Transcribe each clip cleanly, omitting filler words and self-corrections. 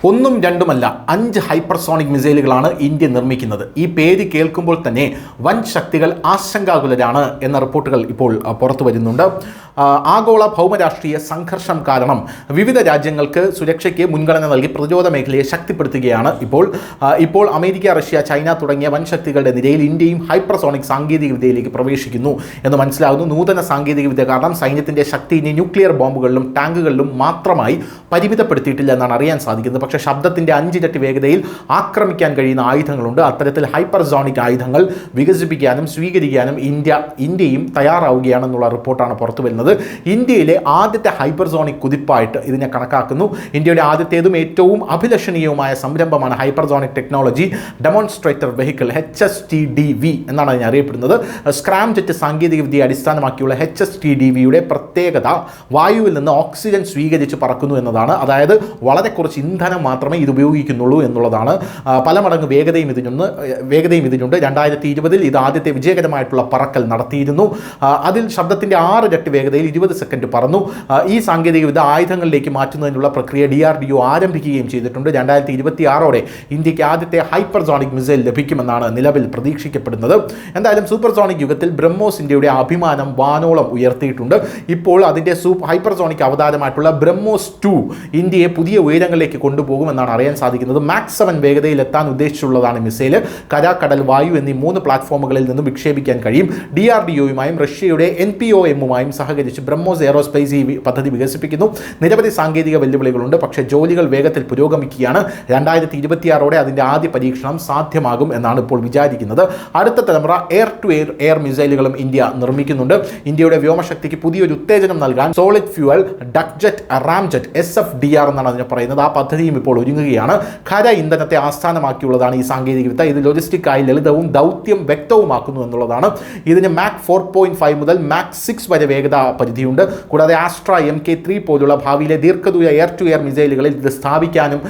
ഒന്നും രണ്ടുമല്ല 5 hypersonic മിസൈലുകളാണ് India നിർമ്മിക്കുന്നത്. ഈ പേര് കേൾക്കുമ്പോൾ തന്നെ വൻ ശക്തികൾ ആശങ്കാകുലരാണ് എന്ന റിപ്പോർട്ടുകൾ ഇപ്പോൾ പുറത്തു വരുന്നുണ്ട്. ആഗോള ഭൗമരാഷ്ട്രീയ സംഘർഷം കാരണം വിവിധ രാജ്യങ്ങൾക്ക് സുരക്ഷയ്ക്ക് മുൻഗണന നൽകി പ്രതിരോധ മേഖലയെ ശക്തിപ്പെടുത്തുകയാണ്. ഇപ്പോൾ അമേരിക്ക, റഷ്യ, ചൈന തുടങ്ങിയ വൻ ശക്തികളുടെ നിരയിൽ ഇന്ത്യയും ഹൈപ്പർസോണിക് സാങ്കേതികവിദ്യയിലേക്ക് പ്രവേശിക്കുന്നു എന്ന് മനസ്സിലാകുന്നു. നൂതന സാങ്കേതികവിദ്യ കാരണം സൈന്യത്തിൻ്റെ ശക്തി ഇനി ന്യൂക്ലിയർ ബോംബുകളിലും ടാങ്കുകളിലും മാത്രമായി പരിമിതപ്പെടുത്തിയിട്ടില്ല എന്നാണ് അറിയാൻ സാധിക്കുന്നത്. പക്ഷേ ശബ്ദത്തിൻ്റെ 5 ഇരട്ടി വേഗതയിൽ ആക്രമിക്കാൻ കഴിയുന്ന ആയുധങ്ങളുണ്ട്. അത്തരത്തിൽ ഹൈപ്പർസോണിക് ആയുധങ്ങൾ വികസിപ്പിക്കാനും സ്വീകരിക്കാനും ഇന്ത്യയും തയ്യാറാവുകയാണെന്നുള്ള റിപ്പോർട്ടാണ് പുറത്തു വരുന്നത്. ഇന്ത്യയിലെ ആദ്യത്തെ ഹൈപ്പർസോണിക് കുതിപ്പായിട്ട് ഇതിനെ കണക്കാക്കുന്നു. ഇന്ത്യയുടെ ആദ്യത്തേതും ഏറ്റവും അഭിലഷണീയവുമായ സംരംഭമാണ് hypersonic technology demonstrator vehicle HSTDV എന്നാണ് അതിനെ അറിയപ്പെടുന്നത്. സ്ക്രാം ജെറ്റ് സാങ്കേതികവിദ്യയെ അടിസ്ഥാനമാക്കിയുള്ള HSTDVയുടെ പ്രത്യേകത വായുവിൽ നിന്ന് ഓക്സിജൻ സ്വീകരിച്ച് പറക്കുന്നു എന്നതാണ്. അതായത് വളരെ കുറച്ച് ഇന്ധനം മാത്രമേ ഇത് ഉപയോഗിക്കുന്നുള്ളൂ എന്നുള്ളതാണ്. പല മടങ്ങ് വേഗതയും ഇതിനുണ്ട്. 2020 ഇത് ആദ്യത്തെ വിജയകരമായിട്ടുള്ള പറക്കൽ നടത്തിയിരുന്നു. അതിൽ ശബ്ദത്തിൻ്റെ 6 ഇരട്ടി വേഗതയിൽ 20 സെക്കൻഡ് പറന്നു. ഈ സാങ്കേതികവിദ്യ ആയുധങ്ങളിലേക്ക് മാറ്റുന്നതിനുള്ള പ്രക്രിയ DRDO ആരംഭിക്കുകയും ചെയ്തിട്ടുണ്ട്. 2026 ഇന്ത്യക്ക് ആദ്യത്തെ ഹൈപ്പർസോണിക് മിസൈൽ ലഭിക്കുമെന്നാണ് നിലവിൽ പ്രതീക്ഷിക്കപ്പെടുന്നത്. എന്തായാലും സൂപ്പർസോണിക് യുഗത്തിൽ ബ്രഹ്മോസ് ഇന്ത്യയുടെ അഭിമാനം വാനോളം ഉയർത്തിയിട്ടുണ്ട്. ഇപ്പോൾ അതിൻ്റെ ഹൈപ്പർസോണിക് അവതാരമായിട്ടുള്ള ബ്രഹ്മോസ് 2 ഇന്ത്യയെ പുതിയ ഉയരങ്ങളിലേക്ക് കൊണ്ടുപോകുമെന്നാണ് അറിയാൻ സാധിക്കുന്നത്. മാക്സ് 7 വേഗതയിൽ എത്താൻ ഉദ്ദേശിച്ചുള്ളതാണ് മിസൈൽ. കര, കടൽ, വായു എന്നീ 3 പ്ലാറ്റ്ഫോമുകളിൽ നിന്നും വിക്ഷേപിക്കാൻ കഴിയും. DRDOയുമായും റഷ്യയുടെ NPOMുമായും സഹകരിച്ച് ബ്രഹ്മോസ് എയറോസ്പേസ് ഈ പദ്ധതി വികസിപ്പിക്കുന്നു. നിരവധി സാങ്കേതിക വെല്ലുവിളികളുണ്ട്, പക്ഷേ ജോലികൾ വേഗത്തിൽ പുരോഗമിക്കുകയാണ്. 2026 അതിൻ്റെ ആദ്യ പരീക്ഷണം സാധ്യമാകും എന്നാണ് ഇപ്പോൾ വിചാരിക്കുന്നത്. അടുത്ത തലമുറ എയർ ടു എയർ മിസൈലുകളും ഇന്ത്യ നിർമ്മിക്കുന്നുണ്ട്. ഇന്ത്യയുടെ വ്യോമശക്തിക്ക് പുതിയൊരു ഉത്തേജനം നൽകാൻ സോളിഡ് ഫ്യൂവൽ ഡക്ജെറ്റ് റാംജെറ്റ് SFDR എന്നാണ് അതിനെ പറയുന്നത്. ആ പദ്ധതിയും ഇപ്പോൾ ഒരുങ്ങുകയാണ്. ഖര ഇന്ധനത്തെ ആസ്ഥാനമാക്കിയുള്ളതാണ് ഈ സാങ്കേതികവിദ്യ. ഇത് ലോജിസ്റ്റിക്കായി ലളിതവും ദൗത്യം വ്യക്തവുമാക്കുന്നു എന്നുള്ളതാണ്. ഇതിന് മാക് 4.5 മുതൽ മാക് 6 വരെ വേഗത പരിധിയുണ്ട്. കൂടാതെ ആസ്ട്ര MK3 പോലുള്ള ഭാവിയിലെ ദീർഘദൂര എയർ ടു എയർ മിസൈലുകളിൽ ഇത് സ്ഥാപിക്കാനും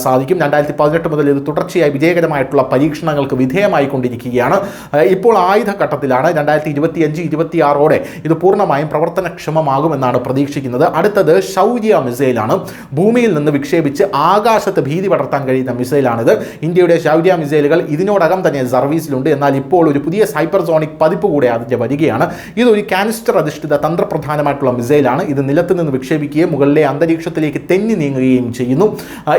സാധിക്കും. 2018 മുതൽ ഇത് തുടർച്ചയായി വിജയകരമായിട്ടുള്ള പരീക്ഷണങ്ങൾക്ക് വിധേയമായിക്കൊണ്ടിരിക്കുകയാണ്. ഇപ്പോൾ ആയുധഘട്ടത്തിലാണ്. 2025-26 ഇത് പൂർണ്ണമായും പ്രവർത്തനക്ഷമമാകുമെന്നാണ് പ്രതീക്ഷിക്കുന്നത്. അടുത്തത് ശൗര്യ മിസൈലാണ്. ഭൂമിയിൽ നിന്ന് വിക്ഷേപിച്ച് ആകാശത്ത് ഭീതി പടർത്താൻ കഴിയുന്ന മിസൈലാണിത്. ഇന്ത്യയുടെ ശൗര്യ മിസൈലുകൾ ഇതിനോടകം തന്നെ സർവീസിലുണ്ട്. എന്നാൽ ഇപ്പോൾ ഒരു പുതിയ ഹൈപ്പർസോണിക് പതിപ്പ് കൂടെ അതിൻ്റെ വരികയാണ്. ഇതൊരു കാനിസ്റ്റർ അധിഷ്ഠിത തന്ത്രപ്രധാനമായിട്ടുള്ള മിസൈലാണ്. ഇത് നിലത്ത് നിന്ന് വിക്ഷേപിക്കുകയും മുകളിലെ അന്തരീക്ഷത്തിലേക്ക് തെന്നി നീങ്ങുകയും ചെയ്യുന്നു.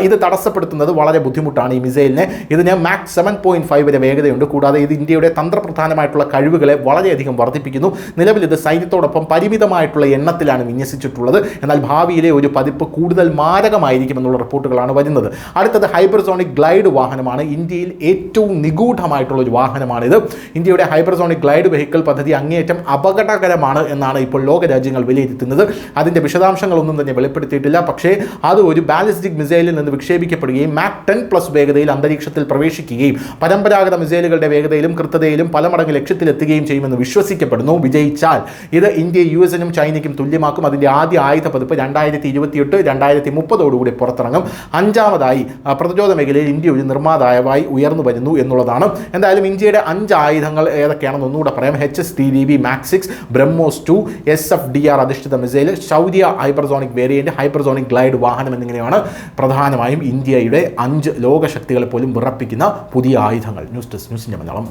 ഇത് തടസ്സപ്പെടുത്തുന്നത് വളരെ ബുദ്ധിമുട്ടാണ് ഈ മിസൈലിനെ. ഇതിന് മാക് 7.5 വരെ വേഗതയുണ്ട്. കൂടാതെ ഇത് ഇന്ത്യയുടെ തന്ത്രപ്രധാനമായിട്ടുള്ള കഴിവുകളെ വളരെയധികം വർദ്ധിപ്പിക്കുന്നു. നിലവിൽ ഇത് സൈന്യത്തോടൊപ്പം പരിമിതമായിട്ടുള്ള എണ്ണത്തിലാണ് വിന്യസിച്ചിട്ടുള്ളത്. എന്നാൽ ഭാവിയിലെ ഒരു പതിപ്പ് കൂടുതൽ മാരകമായിരിക്കുമെന്നുള്ള റിപ്പോർട്ടുകളാണ് വരുന്നത്. അടുത്തത് ഹൈപ്പർസോണിക് ഗ്ലൈഡ് വാഹനമാണ്. ഇന്ത്യയിൽ ഏറ്റവും നിഗൂഢമായിട്ടുള്ള ഒരു വാഹനമാണിത്. ഇന്ത്യയുടെ ഹൈപ്പർസോണിക് ഗ്ലൈഡ് വെഹിക്കിൾ പദ്ധതി അങ്ങേയറ്റം അപകടകരമാണ് എന്നാണ് ഇപ്പോൾ ലോകരാജ്യങ്ങൾ വിലയിരുത്തുന്നത്. അതിൻ്റെ വിശദാംശങ്ങളൊന്നും തന്നെ വെളിപ്പെടുത്തിയിട്ടില്ല. പക്ഷേ അത് ഒരു ബാലിസ്റ്റിക് മിസൈലിൽ നിന്ന് വിക്ഷേപിക്കപ്പെടുകയും മാക് 10+ വേഗതയിൽ അന്തരീക്ഷത്തിൽ പ്രവേശിക്കുകയും പരമ്പരാഗത മിസൈലുകളുടെ വേഗതയിലും കൃത്യതയിലും പല മടങ്ങ് ലക്ഷ്യത്തിലെത്തുകയും ചെയ്യുമെന്ന് വിശ്വസിക്കപ്പെടുന്നു. വിജയിച്ചാൽ ഇത് ഇന്ത്യ US-നും ചൈനയ്ക്കും തുല്യമാക്കും. അതിൻ്റെ ആദ്യ ആയുധ പതിപ്പ് 2028-2030 പുറത്തിറങ്ങും. 5ാമതായി പ്രതിരോധ മേഖലയിൽ ഇന്ത്യ ഒരു നിർമ്മാതാവായി ഉയർന്നു വരുന്നു എന്നുള്ളതാണ്. എന്തായാലും ഇന്ത്യയുടെ 5 ആയുധങ്ങൾ ഏതൊക്കെയാണെന്ന് ഒന്നുകൂടെ പറയാം. HSTDV മാക് 6, ബ്രഹ്മോസ് 2, SFDR അധിഷ്ഠിത missile, Shaurya hypersonic variant, hypersonic glide വാഹനം എന്നിങ്ങനെയാണ് പ്രധാനമായും ഇന്ത്യയുടെ 5 ലോകശക്തികളെ പോലും വിറപ്പിക്കുന്ന പുതിയ ആയുധങ്ങൾ. ന്യൂസ് ഡെസ്ക് ന്യൂസിൻ്റെ മലയാളം.